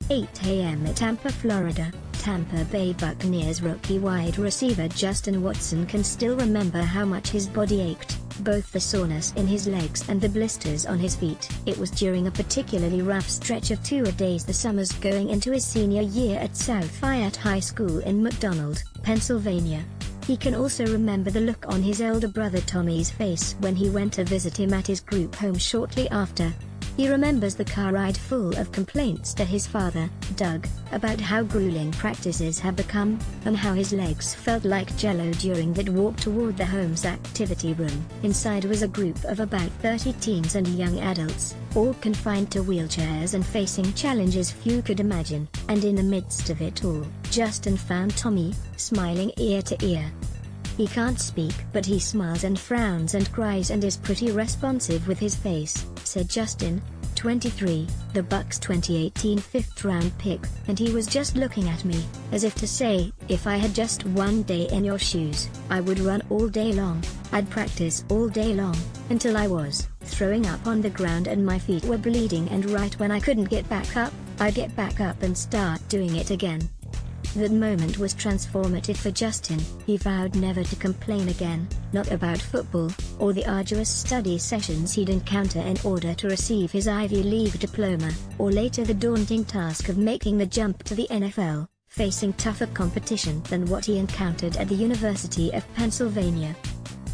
8 a.m. at Tampa, Florida. Tampa Bay Buccaneers rookie wide receiver Justin Watson can still remember how much his body ached, both the soreness in his legs and the blisters on his feet. It was during a particularly rough stretch of 2 days the summers going into his senior year at South Fayette High School in McDonald, Pennsylvania. He can also remember the look on his older brother Tommy's face when he went to visit him at his group home shortly after. He remembers the car ride full of complaints to his father, Doug, about how grueling practices had become, and how his legs felt like jello during that walk toward the home's activity room. Inside was a group of about 30 teens and young adults, all confined to wheelchairs and facing challenges few could imagine, and in the midst of it all, Justin found Tommy, smiling ear to ear. He can't speak but he smiles and frowns and cries and is pretty responsive with his face, said Justin, 23, the Bucs' 2018 fifth-round pick, and he was just looking at me, as if to say, if I had just one day in your shoes, I would run all day long, I'd practice all day long, until I was throwing up on the ground and my feet were bleeding, and right when I couldn't get back up, I'd get back up and start doing it again. That moment was transformative for Justin. He vowed never to complain again, not about football, or the arduous study sessions he'd encounter in order to receive his Ivy League diploma, or later the daunting task of making the jump to the NFL, facing tougher competition than what he encountered at the University of Pennsylvania.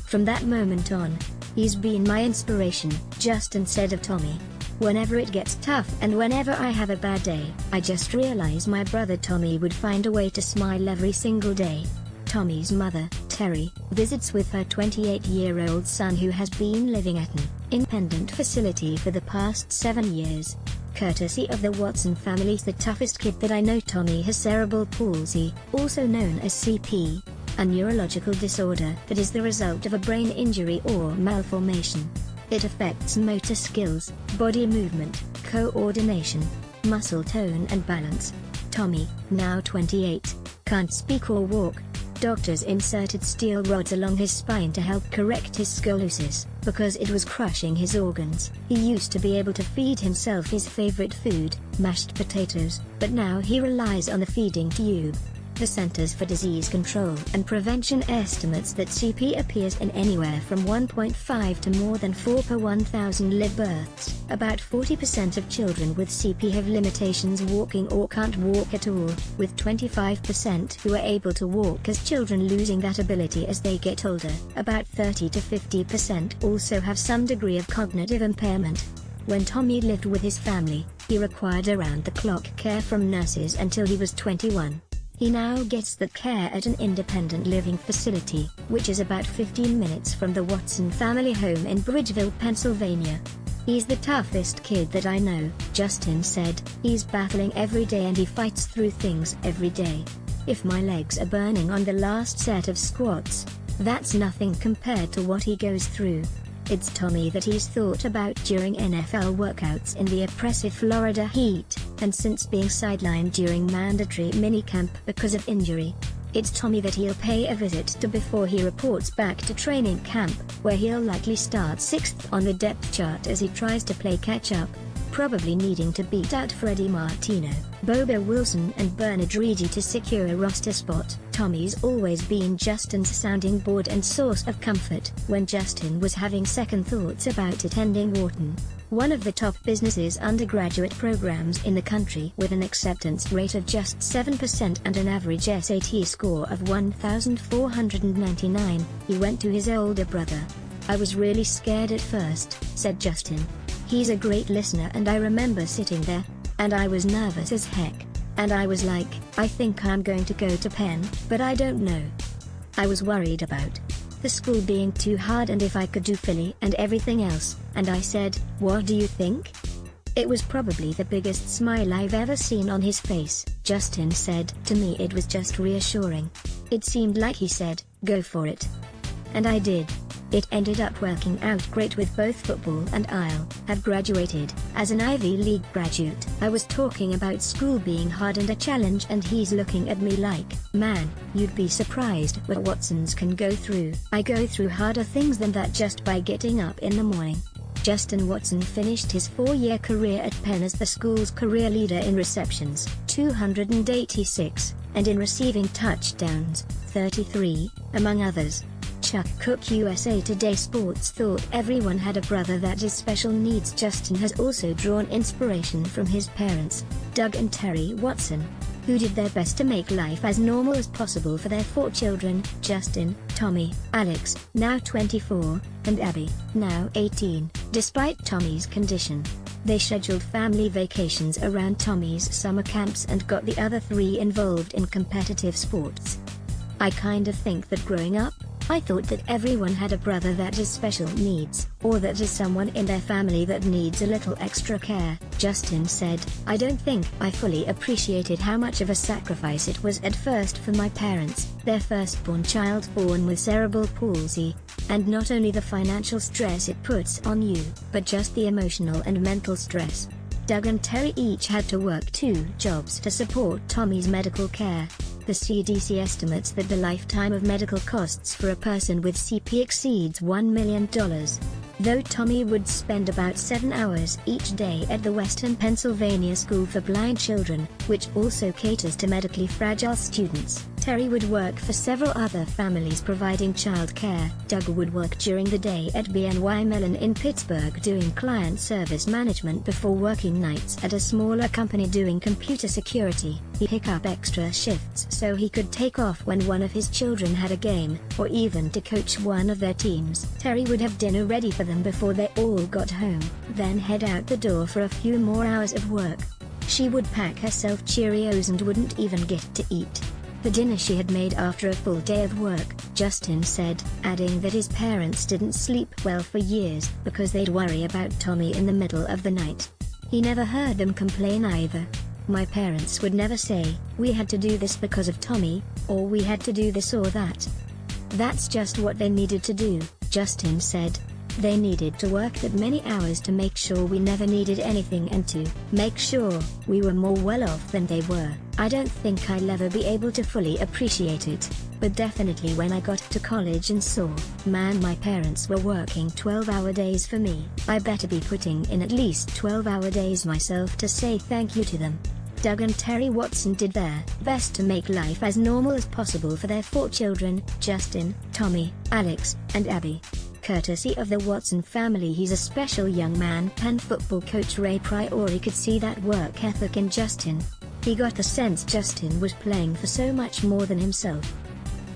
From that moment on, he's been my inspiration, Justin said of Tommy. Whenever it gets tough and whenever I have a bad day, I just realize my brother Tommy would find a way to smile every single day. Tommy's mother, Terry, visits with her 28-year-old son who has been living at an independent facility for the past 7 years. Courtesy of the Watson family, the toughest kid that I know. Tommy has cerebral palsy, also known as CP, a neurological disorder that is the result of a brain injury or malformation. It affects motor skills, body movement, coordination, muscle tone and balance. Tommy, now 28, can't speak or walk. Doctors inserted steel rods along his spine to help correct his scoliosis, because it was crushing his organs. He used to be able to feed himself his favorite food, mashed potatoes, but now he relies on the feeding tube. The Centers for Disease Control and Prevention estimates that CP appears in anywhere from 1.5 to more than 4 per 1,000 live births. About 40% of children with CP have limitations walking or can't walk at all, with 25% who are able to walk as children losing that ability as they get older. About 30 to 50% also have some degree of cognitive impairment. When Tommy lived with his family, he required around-the-clock care from nurses until he was 21. He now gets that care at an independent living facility, which is about 15 minutes from the Watson family home in Bridgeville, Pennsylvania. He's the toughest kid that I know, Justin said. He's battling every day and he fights through things every day. If my legs are burning on the last set of squats, that's nothing compared to what he goes through. It's Tommy that he's thought about during NFL workouts in the oppressive Florida heat, and since being sidelined during mandatory minicamp because of injury. It's Tommy that he'll pay a visit to before he reports back to training camp, where he'll likely start 6th on the depth chart as he tries to play catch-up, probably needing to beat out Freddie Martino, Bobo Wilson and Bernard Reedy to secure a roster spot. Tommy's always been Justin's sounding board and source of comfort when Justin was having second thoughts about attending Wharton, one of the top business's undergraduate programs in the country, with an acceptance rate of just 7% and an average SAT score of 1,499. He went to his older brother. I was really scared at first, said Justin. He's a great listener and I remember sitting there, and I was nervous as heck. And I was like, I think I'm going to go to Penn, but I don't know. I was worried about the school being too hard and if I could do Philly and everything else, and I said, what do you think? It was probably the biggest smile I've ever seen on his face, Justin said. To me it was just reassuring. It seemed like he said, go for it. And I did. It ended up working out great with both football and I'll have graduated as an Ivy League graduate. I was talking about school being hard and a challenge and he's looking at me like, man, you'd be surprised what Watsons can go through. I go through harder things than that just by getting up in the morning. Justin Watson finished his 4-year career at Penn as the school's career leader in receptions, 286, and in receiving touchdowns, 33, among others. Chuck Cook, USA Today Sports, thought everyone had a brother that is special needs. Justin has also drawn inspiration from his parents, Doug and Terry Watson, who did their best to make life as normal as possible for their 4 children, Justin, Tommy, Alex, now 24, and Abby, now 18. Despite Tommy's condition, they scheduled family vacations around Tommy's summer camps and got the other 3 involved in competitive sports. I kind of think that growing up, I thought that everyone had a brother that has special needs, or that is someone in their family that needs a little extra care, Justin said. I don't think I fully appreciated how much of a sacrifice it was at first for my parents, their firstborn child born with cerebral palsy, and not only the financial stress it puts on you, but just the emotional and mental stress. Doug and Terry each had to work 2 jobs to support Tommy's medical care. The CDC estimates that the lifetime of medical costs for a person with CP exceeds $1 million. Though Tommy would spend about 7 hours each day at the Western Pennsylvania School for Blind Children, which also caters to medically fragile students, Terry would work for several other families providing child care. Doug would work during the day at BNY Mellon in Pittsburgh doing client service management before working nights at a smaller company doing computer security. He'd pick up extra shifts so he could take off when one of his children had a game, or even to coach one of their teams. Terry would have dinner ready for them before they all got home, then head out the door for a few more hours of work. She would pack herself Cheerios and wouldn't even get to eat the dinner she had made after a full day of work, Justin said, adding that his parents didn't sleep well for years because they'd worry about Tommy in the middle of the night. He never heard them complain either. My parents would never say, "We had to do this because of Tommy," or "We had to do this or that." That's just what they needed to do, Justin said. They needed to work that many hours to make sure we never needed anything and to make sure we were more well off than they were. I don't think I'll ever be able to fully appreciate it, but definitely when I got to college and saw, man, my parents were working 12-hour days for me, I better be putting in at least 12-hour days myself to say thank you to them. Doug and Terry Watson did their best to make life as normal as possible for their 4 children, Justin, Tommy, Alex, and Abby. Courtesy of the Watson family, he's a special young man. Penn football coach Ray Priori could see that work ethic in Justin. He got the sense Justin was playing for so much more than himself.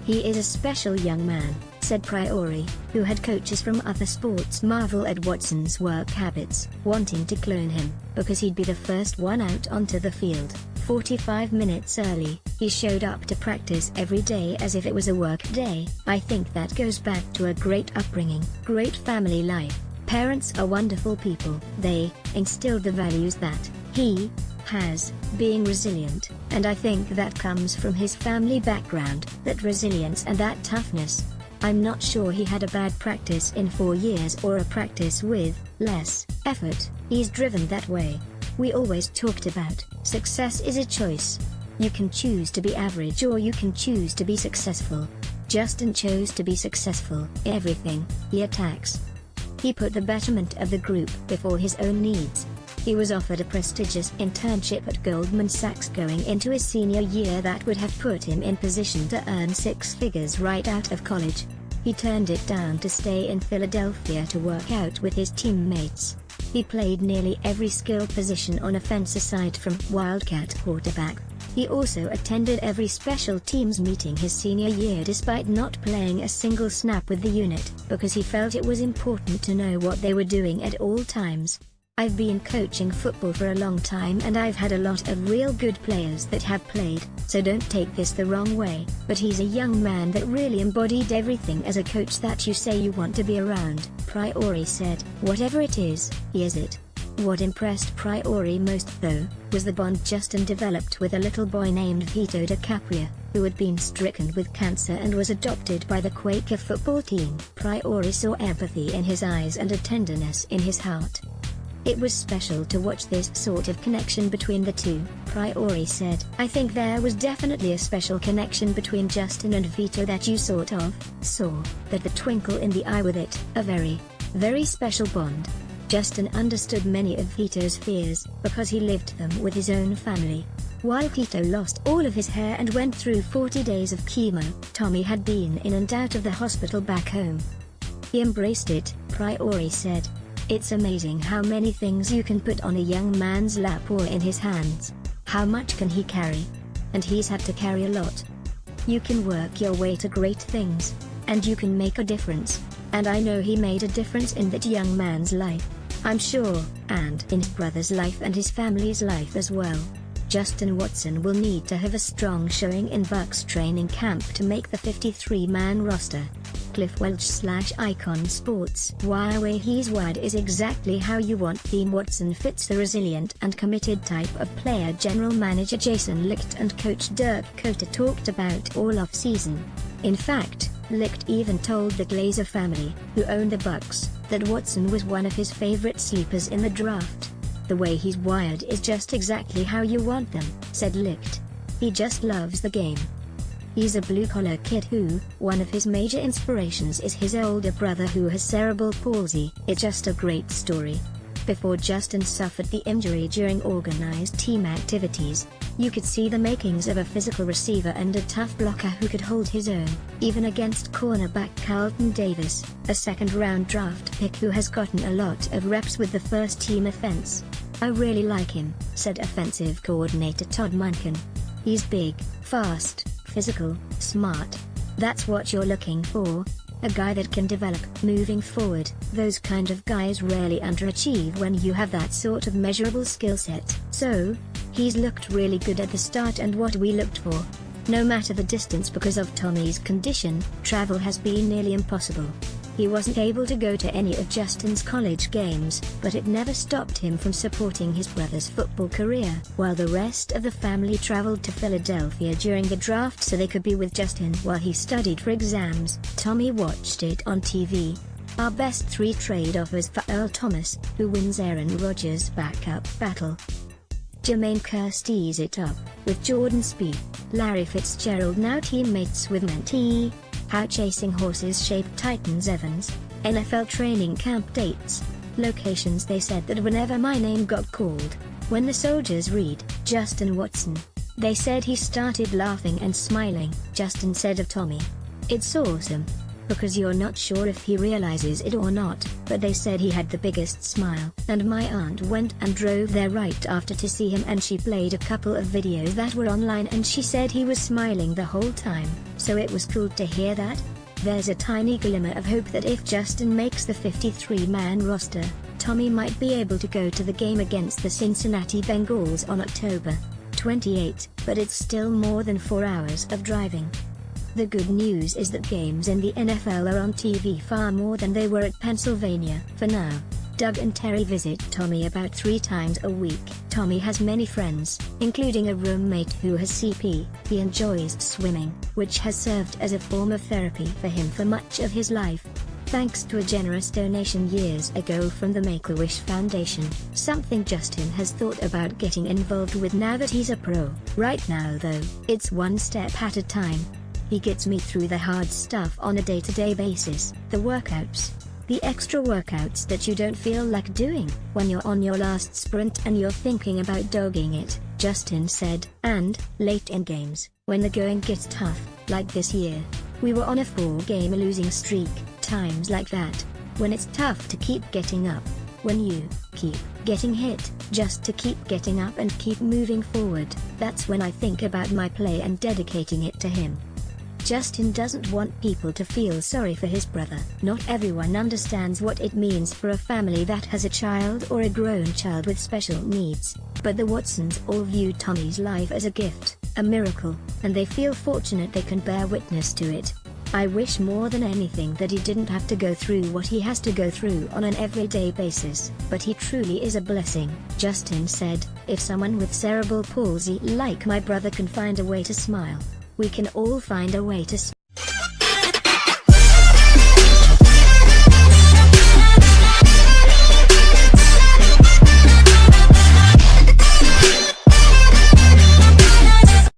He is a special young man, said Priori, who had coaches from other sports marvel at Watson's work habits, wanting to clone him, because he'd be the first one out onto the field. 45 minutes early, he showed up to practice every day as if it was a work day. I think that goes back to a great upbringing, great family life. Parents are wonderful people. They instilled the values that he has, being resilient, and I think that comes from his family background, that resilience and that toughness. I'm not sure he had a bad practice in 4 years or a practice with less effort. He's driven that way. We always talked about, success is a choice. You can choose to be average or you can choose to be successful. Justin chose to be successful. Everything he attacks, he put the betterment of the group before his own needs. He was offered a prestigious internship at Goldman Sachs going into his senior year that would have put him in position to earn 6 figures right out of college. He turned it down to stay in Philadelphia to work out with his teammates. He played nearly every skill position on offense aside from Wildcat quarterback. He also attended every special teams meeting his senior year despite not playing a single snap with the unit, because he felt it was important to know what they were doing at all times. I've been coaching football for a long time and I've had a lot of real good players that have played, so don't take this the wrong way, but he's a young man that really embodied everything as a coach that you say you want to be around, Priori said. Whatever it is, he is it. What impressed Priori most though, was the bond Justin developed with a little boy named Vito DiCaprio, who had been stricken with cancer and was adopted by the Quaker football team. Priori saw empathy in his eyes and a tenderness in his heart. It was special to watch this sort of connection between the two, Priori said. I think there was definitely a special connection between Justin and Vito that you sort of saw, that the twinkle in the eye with it, a very, very special bond. Justin understood many of Tito's fears, because he lived them with his own family. While Tito lost all of his hair and went through 40 days of chemo, Tommy had been in and out of the hospital back home. He embraced it, Priori said. It's amazing how many things you can put on a young man's lap or in his hands. How much can he carry? And he's had to carry a lot. You can work your way to great things. And you can make a difference. And I know he made a difference in that young man's life. I'm sure, and in his brother's life and his family's life as well. Justin Watson will need to have a strong showing in Bucs training camp to make the 53-man roster. Cliff Welch/Icon Sports. Why he's wired is exactly how you want Theme Watson fits the resilient and committed type of player general manager Jason Licht and coach Dirk Koetter talked about all off-season. In fact, Licht even told the Glazer family, who own the Bucs, that Watson was one of his favorite sleepers in the draft. The way he's wired is just exactly how you want them, said Licht. He just loves the game. He's a blue-collar kid who, one of his major inspirations is his older brother who has cerebral palsy. It's just a great story. Before Justin suffered the injury during organized team activities, you could see the makings of a physical receiver and a tough blocker who could hold his own, even against cornerback Carlton Davis, a second-round draft pick who has gotten a lot of reps with the first-team offense. I really like him, said offensive coordinator Todd Monken. He's big, fast, physical, smart. That's what you're looking for. A guy that can develop. Moving forward, those kind of guys rarely underachieve when you have that sort of measurable skill set. So, he's looked really good at the start and what we looked for. No matter the distance because of Tommy's condition, travel has been nearly impossible. He wasn't able to go to any of Justin's college games, but it never stopped him from supporting his brother's football career. While the rest of the family traveled to Philadelphia during the draft so they could be with Justin while he studied for exams, Tommy watched it on TV. Our best 3 trade offers for Earl Thomas, who wins Aaron Rodgers' backup battle. Jermaine Kearse tees it up, with Jordan Spieth. Larry Fitzgerald now teammates with mentee. How chasing horses shaped Titans Evans. NFL training camp dates. Locations. They said that whenever my name got called, when the soldiers read, Justin Watson, they said he started laughing and smiling, Justin said of Tommy. It's awesome. Because you're not sure if he realizes it or not, but they said he had the biggest smile. And my aunt went and drove there right after to see him and she played a couple of videos that were online and she said he was smiling the whole time, so it was cool to hear that. There's a tiny glimmer of hope that if Justin makes the 53-man roster, Tommy might be able to go to the game against the Cincinnati Bengals on October 28, but it's still more than 4 hours of driving. The good news is that games in the NFL are on TV far more than they were at Pennsylvania. For now, Doug and Terry visit Tommy about 3 times a week. Tommy has many friends, including a roommate who has CP. He enjoys swimming, which has served as a form of therapy for him for much of his life. Thanks to a generous donation years ago from the Make-A-Wish Foundation, something Justin has thought about getting involved with now that he's a pro. Right now though, it's one step at a time. He gets me through the hard stuff on a day-to-day basis, the workouts. The extra workouts that you don't feel like doing when you're on your last sprint and you're thinking about dogging it, Justin said. And, late in games, when the going gets tough, like this year. We were on a 4-game losing streak, times like that. When it's tough to keep getting up. When you keep getting hit, just to keep getting up and keep moving forward, that's when I think about my play and dedicating it to him. Justin doesn't want people to feel sorry for his brother. Not everyone understands what it means for a family that has a child or a grown child with special needs, but the Watsons all view Tommy's life as a gift, a miracle, and they feel fortunate they can bear witness to it. I wish more than anything that he didn't have to go through what he has to go through on an everyday basis, but he truly is a blessing, Justin said. If someone with cerebral palsy like my brother can find a way to smile, we can all find a way to smile.